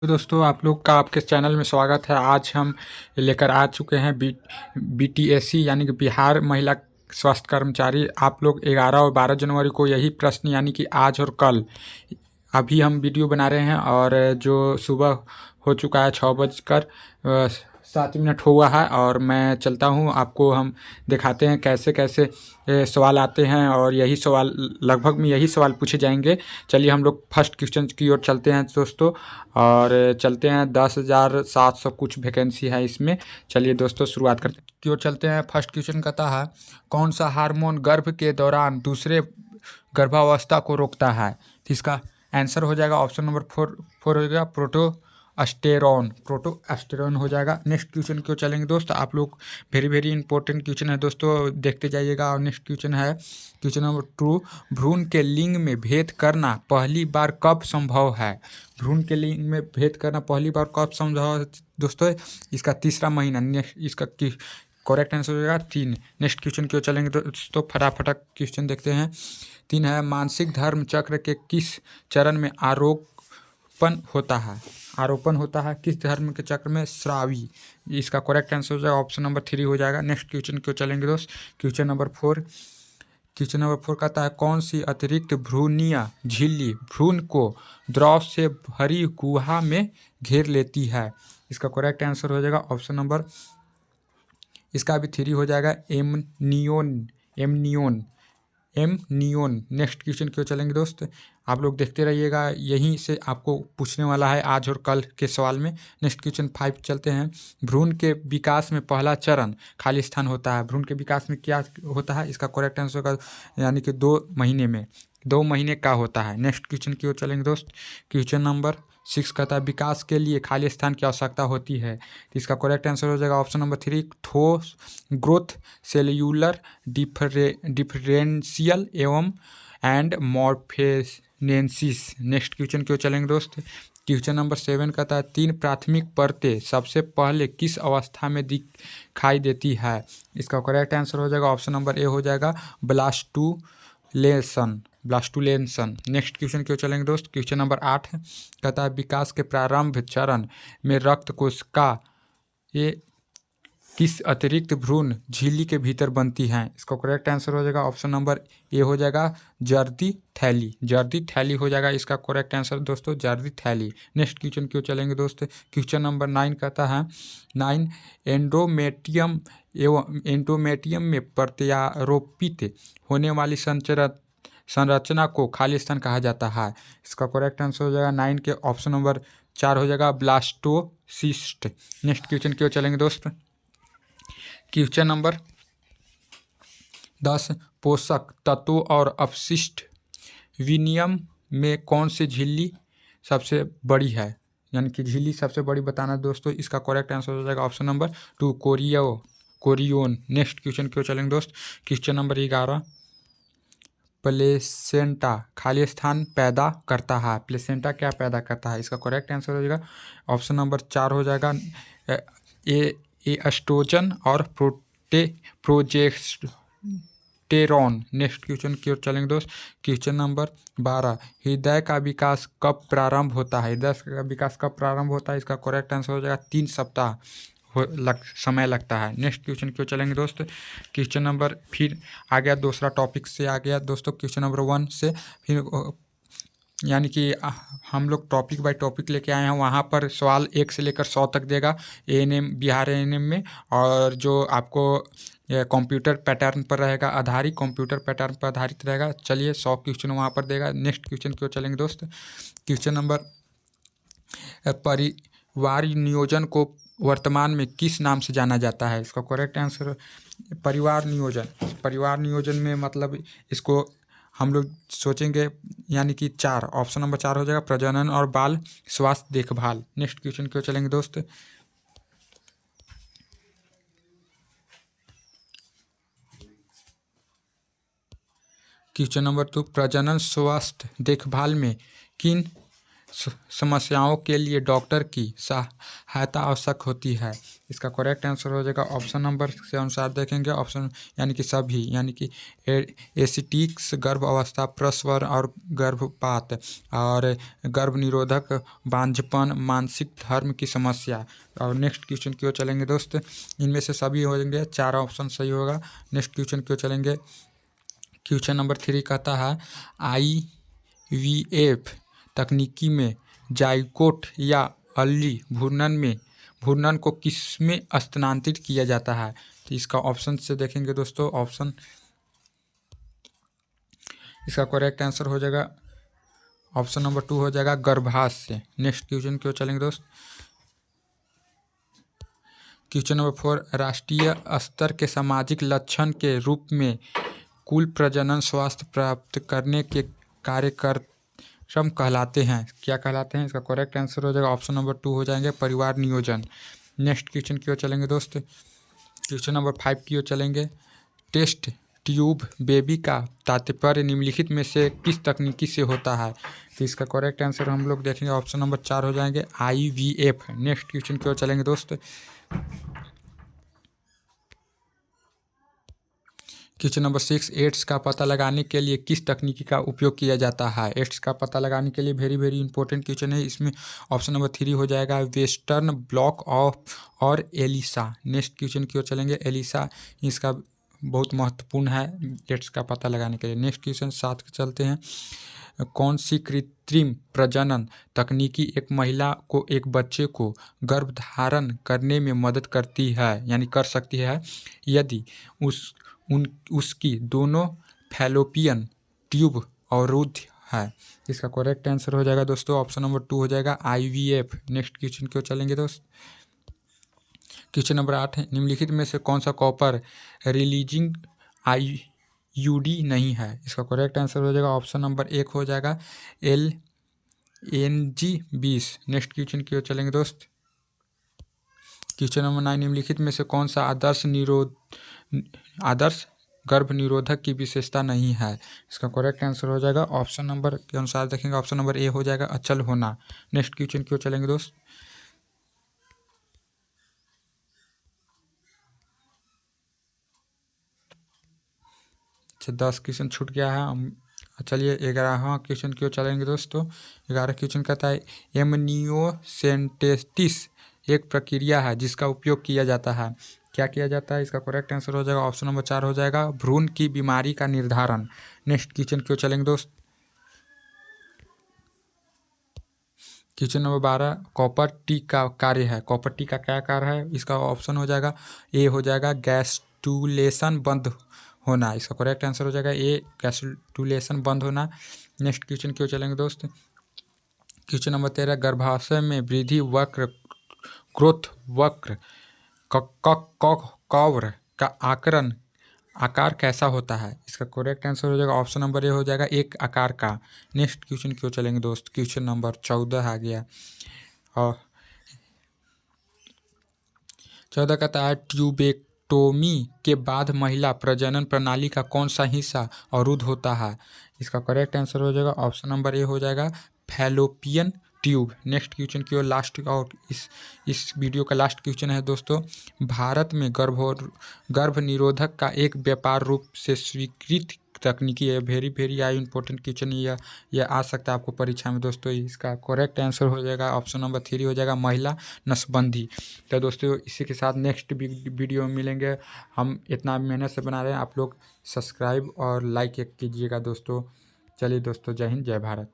तो दोस्तों आप लोग का आपके चैनल में स्वागत है। आज हम लेकर आ चुके हैं बीटीएससी यानी कि बिहार महिला स्वास्थ्य कर्मचारी। आप लोग 11 और 12 जनवरी को यही प्रश्न यानी कि आज और कल अभी हम वीडियो बना रहे हैं और जो सुबह हो चुका है 6:07 हुआ है और मैं चलता हूं। आपको हम दिखाते हैं कैसे कैसे सवाल आते हैं और यही सवाल लगभग में यही सवाल पूछे जाएंगे। चलिए हम लोग फर्स्ट क्वेश्चन की ओर चलते हैं दोस्तों और चलते हैं। 10,700 कुछ वैकेंसी है इसमें। चलिए दोस्तों शुरुआत करते की ओर चलते हैं। फर्स्ट क्वेश्चन कहता है कौन सा हार्मोन गर्भ के दौरान दूसरे गर्भावस्था को रोकता है। तो इसका आंसर हो जाएगा ऑप्शन नंबर 4 हो जाएगा प्रोटोस्टेरोन हो जाएगा। नेक्स्ट क्वेश्चन क्यों चलेंगे दोस्त, आप लोग वेरी इंपॉर्टेंट क्वेश्चन है दोस्तों, देखते जाइएगा। और नेक्स्ट क्वेश्चन है क्वेश्चन नंबर 2, भ्रूण के लिंग में भेद करना पहली बार कब संभव है। भ्रूण के लिंग में भेद करना पहली बार कब संभव है दोस्तों, इसका तीसरा महीना। इसका करेक्ट आंसर हो जाएगा 3। नेक्स्ट क्वेश्चन क्यों चलेंगे दोस्तों, फटाफट क्वेश्चन देखते हैं। 3 है मानसिक धर्म चक्र के किस चरण में आरोपण होता है किस धर्म के चक्र में, श्रावी। इसका करेक्ट आंसर हो जाएगा ऑप्शन नंबर 3 हो जाएगा। नेक्स्ट क्वेश्चन क्यों चलेंगे दोस्त, क्वेश्चन नंबर 4 कहता है कौन सी अतिरिक्त भ्रूणीय झिल्ली भ्रूण को द्रव से भरी गुहा में घेर लेती है। इसका करेक्ट आंसर हो जाएगा ऑप्शन नंबर, इसका भी 3 हो जाएगा, एमनियोन। नेक्स्ट क्वेश्चन क्यों चलेंगे दोस्त, आप लोग देखते रहिएगा, यहीं से आपको पूछने वाला है आज और कल के सवाल में। नेक्स्ट क्वेश्चन 5 चलते हैं। भ्रूण के विकास में पहला चरण खाली स्थान होता है। भ्रूण के विकास में क्या होता है, इसका करेक्ट आंसर होगा यानी कि 2 महीने का होता है। नेक्स्ट क्वेश्चन की ओर चलेंगे दोस्त, क्वेश्चन नंबर 6 कहता है विकास के लिए खाली स्थान की आवश्यकता होती है। तो इसका करेक्ट आंसर हो जाएगा ऑप्शन नंबर 3, ठोस growth cellular differential and morphogenesis. Next question क्यों चलेंगे दोस्त, क्वेश्चन नंबर 7 कहता है 3 प्राथमिक परतें सबसे पहले किस अवस्था में दिखाई देती है। इसका करेक्ट आंसर हो जाएगा ऑप्शन नंबर ए हो जाएगा, ब्लास्टुलेशन। नेक्स्ट क्वेश्चन क्यों चलेंगे दोस्त, क्वेश्चन नंबर 8 कहता है विकास के प्रारंभ चरण में रक्त कोशिका ये किस अतिरिक्त भ्रूण झिल्ली के भीतर बनती हैं। इसका करेक्ट आंसर हो जाएगा ऑप्शन नंबर ए हो जाएगा, जर्दी थैली हो जाएगा। इसका करेक्ट आंसर दोस्तों जर्दी थैली। नेक्स्ट क्वेश्चन क्यों चलेंगे दोस्त, क्वेश्चन नंबर 9 कहता है 9 एंडोमेटियम में प्रत्यारोपित होने वाली संरचना को खाली स्थान कहा जाता है। इसका करेक्ट आंसर हो जाएगा 9 के ऑप्शन नंबर 4 हो जाएगा, ब्लास्टोसिस्ट। नेक्स्ट क्वेश्चन क्यों चलेंगे दोस्त, क्वेश्चन नंबर 10 पोषक तत्वों और अपशिष्ट विनिमय में कौन सी झिल्ली सबसे बड़ी है, यानी कि झिल्ली सबसे बड़ी बताना दोस्तों। इसका करेक्ट आंसर हो जाएगा option number 2, chorion. Next question क्यों चलेंगे दोस्त, क्वेश्चन नंबर 11 प्लेसेंटा खाली स्थान पैदा करता है। प्लेसेंटा क्या पैदा करता है, इसका करेक्ट आंसर हो जाएगा ऑप्शन नंबर 4 हो जाएगा, एस्ट्रोजन और प्रोजेस्टेरॉन। नेक्स्ट क्वेश्चन की ओर चलेंगे दोस्त, क्वेश्चन नंबर 12 हृदय का विकास कब प्रारंभ होता है। इसका करेक्ट आंसर हो जाएगा 3 सप्ताह समय लगता है। नेक्स्ट क्वेश्चन क्यों चलेंगे दोस्त, क्वेश्चन नंबर फिर आ गया दूसरा टॉपिक से आ गया दोस्तों, क्वेश्चन नंबर 1 से फिर यानी कि हम लोग टॉपिक बाय टॉपिक लेके आए हैं। वहाँ पर सवाल 1 से लेकर 100 तक देगा बिहार ANM में, और जो आपको कंप्यूटर पैटर्न पर आधारित रहेगा। चलिए 100 क्वेश्चन वहाँ पर देगा। नेक्स्ट क्वेश्चन क्यों चलेंगे दोस्त, क्वेश्चन नंबर परिवार नियोजन को वर्तमान में किस नाम से जाना जाता है। इसका करेक्ट आंसर परिवार नियोजन में मतलब इसको हम लोग सोचेंगे यानी कि 4 ऑप्शन नंबर 4 हो जाएगा, प्रजनन और बाल स्वास्थ्य देखभाल। नेक्स्ट क्वेश्चन क्यों चलेंगे दोस्त, क्वेश्चन नंबर 2 प्रजनन स्वास्थ्य देखभाल में किन समस्याओं के लिए डॉक्टर की सहायता आवश्यक होती है। इसका करेक्ट आंसर हो जाएगा ऑप्शन नंबर से अनुसार देखेंगे ऑप्शन यानी कि सभी, यानी कि एसिटिक्स गर्भ अवस्था, प्रसव और गर्भपात और गर्भ निरोधक, बांझपन, मानसिक धर्म की समस्या। और नेक्स्ट क्वेश्चन की ओर चलेंगे दोस्त, इनमें से सभी हो जाएंगे, 4 ऑप्शन सही होगा। नेक्स्ट क्वेश्चन की ओर चलेंगे। क्वेश्चन नंबर 3 कहता है IVF तकनीकी में जाइगोट या अल्ली भ्रूणन को किसमें स्थानांतरित किया जाता है? तो इसका ऑप्शन से देखेंगे दोस्तों, ऑप्शन इसका करेक्ट आंसर हो जाएगा ऑप्शन नंबर 2 हो जाएगा गर्भाशय से। नेक्स्ट क्वेश्चन की ओर चलेंगे दोस्त। क्वेश्चन नंबर 4, राष्ट्रीय स्तर के सामाजिक लक्षण के रूप में कुल प्रजनन स्वास्थ्य प्राप्त करने के कार्यक्रम कहलाते हैं, क्या कहलाते हैं? इसका करेक्ट आंसर हो जाएगा ऑप्शन नंबर 2 हो जाएंगे परिवार नियोजन। नेक्स्ट क्वेश्चन की ओर चलेंगे दोस्त। क्वेश्चन नंबर 5 की ओर चलेंगे। टेस्ट ट्यूब बेबी का तात्पर्य निम्नलिखित में से किस तकनीकी से होता है? तो इसका करेक्ट आंसर हम लोग देखेंगे ऑप्शन नंबर 4 हो जाएंगे IVF। नेक्स्ट क्वेश्चन की ओर चलेंगे दोस्त। क्वेश्चन नंबर 6, एड्स का पता लगाने के लिए किस तकनीकी का उपयोग किया जाता है? एड्स का पता लगाने के लिए वेरी वेरी इंपॉर्टेंट क्वेश्चन है, इसमें ऑप्शन नंबर 3 हो जाएगा वेस्टर्न ब्लॉट ऑफ और एलिसा। नेक्स्ट क्वेश्चन की ओर चलेंगे। एलिसा इसका बहुत महत्वपूर्ण है एड्स का पता लगाने के लिए। नेक्स्ट क्वेश्चन 7 चलते हैं। कौन सी कृत्रिम प्रजनन तकनीकी एक महिला को एक बच्चे को गर्भधारण करने में मदद करती है, यानी कर सकती है, यदि उसकी दोनों फैलोपियन ट्यूब अवरुद्ध है? इसका करेक्ट आंसर हो जाएगा दोस्तों ऑप्शन नंबर 2 हो जाएगा IVF। नेक्स्ट क्वेश्चन की ओर चलेंगे दोस्त। क्वेश्चन नंबर 8 है, निम्नलिखित में से कौन सा कॉपर रिलीजिंग IUD नहीं है? इसका करेक्ट आंसर हो जाएगा ऑप्शन नंबर 1 हो जाएगा LNG20। नेक्स्ट क्वेश्चन की ओर चलेंगे दोस्त। क्वेश्चन नंबर 9, निम्नलिखित में से कौन सा आदर्श गर्भ निरोधक की विशेषता नहीं है? इसका करेक्ट आंसर हो जाएगा ऑप्शन नंबर के अनुसार देखेंगे ऑप्शन नंबर A हो जाएगा अचल होना। नेक्स्ट क्वेश्चन की ओर चलेंगे दोस्त। अच्छा 10 क्वेश्चन छूट गया है, हम चलिए 11वां क्वेश्चन की ओर चलेंगे दोस्तों। 11 क्वेश्चन कहता है एमनियोसेंटेसिस एक प्रक्रिया है जिसका उपयोग किया जाता है, क्या किया जाता है? इसका करेक्ट आंसर हो जाएगा ऑप्शन नंबर 4 हो जाएगा भ्रूण की बीमारी का निर्धारण। नेक्स्ट क्वेश्चन की ओर चलेंगे दोस्त। क्वेश्चन नंबर 12, कॉपर टी का कार्य है, कॉपर टी का क्या कार्य है? इसका ऑप्शन हो जाएगा A हो जाएगा गैस्ट्रुलेशन बंद होना। इसका करेक्ट आंसर हो जाएगा A गैस्ट्रुलेशन बंद होना। नेक्स्ट क्वेश्चन की ओर चलेंगे दोस्त। क्वेश्चन नंबर 13, गर्भाशय में वृद्धि वक्र ग्रोथ वक्र कौर का आकार कैसा होता है? इसका करेक्ट आंसर हो जाएगा ऑप्शन नंबर A हो जाएगा एक आकार का। नेक्स्ट क्वेश्चन की ओर चलेंगे दोस्त। क्वेश्चन नंबर 14 आ गया और 14 कहता है ट्यूबेक्टोमी के बाद महिला प्रजनन प्रणाली का कौन सा हिस्सा अवरुद्ध होता है? इसका करेक्ट आंसर हो जाएगा ऑप्शन नंबर A हो जाएगा फैलोपियन ट्यूब। नेक्स्ट क्वेश्चन की ओर लास्ट और इस वीडियो का लास्ट क्वेश्चन है दोस्तों। भारत में गर्भ निरोधक का एक व्यापार रूप से स्वीकृत तकनीकी है, very very I important question यह आ सकता है आपको परीक्षा में दोस्तों। इसका करेक्ट आंसर हो जाएगा ऑप्शन नंबर 3 हो जाएगा महिला नसबंदी। तो दोस्तों इसी के साथ नेक्स्ट वीडियो में मिलेंगे। हम इतना मेहनत से बना रहे हैं, आप लोग सब्सक्राइब और लाइक कीजिएगा दोस्तों। चलिए दोस्तों, जय हिंद जय भारत।